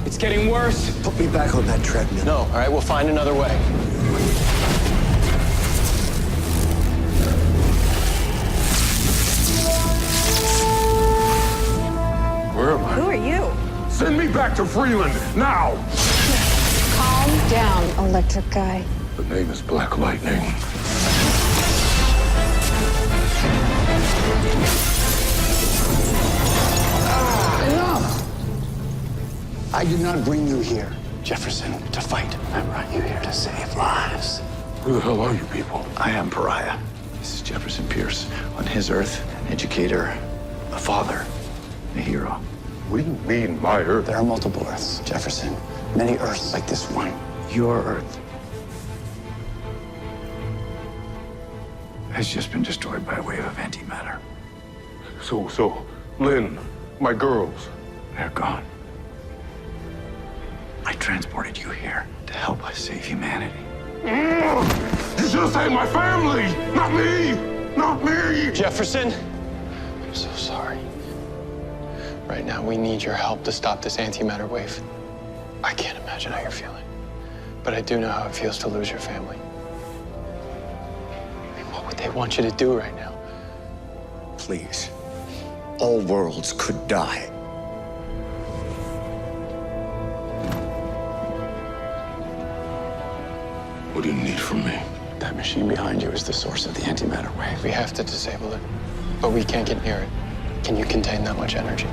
It's getting worse. Put me back on that treadmill. No, all right, we'll find another way. Where am I? Who are you? Send me back to Freeland, now! Calm down, electric guy. The name is BlackLightning. Enough! I did not bring you here, Jefferson, to fight. I brought you here to save lives. Who the hell are you people? I am Pariah. This is Jefferson Pierce. On his earth, an educator, a father, a hero. What do you mean, my Earth? There are multiple Earths, Jefferson. Many Earths like this one. Your earth has just been destroyed by a wave of antimatter. So, Lynn, my girls. They're gone. I transported you here to help us save humanity. You should have saved my family! Not me! Not me! Jefferson, I'm so sorry. Right now, we need your help to stop this antimatter wave. I can't imagine how you're feeling, but I do know how it feels to lose your family. I mean, what would they want you to do right now? Please. All worlds could die. What do you need from me? That machine behind you is the source of the antimatter wave. We have to disable it, but we can't get near it. Can you contain that much energy?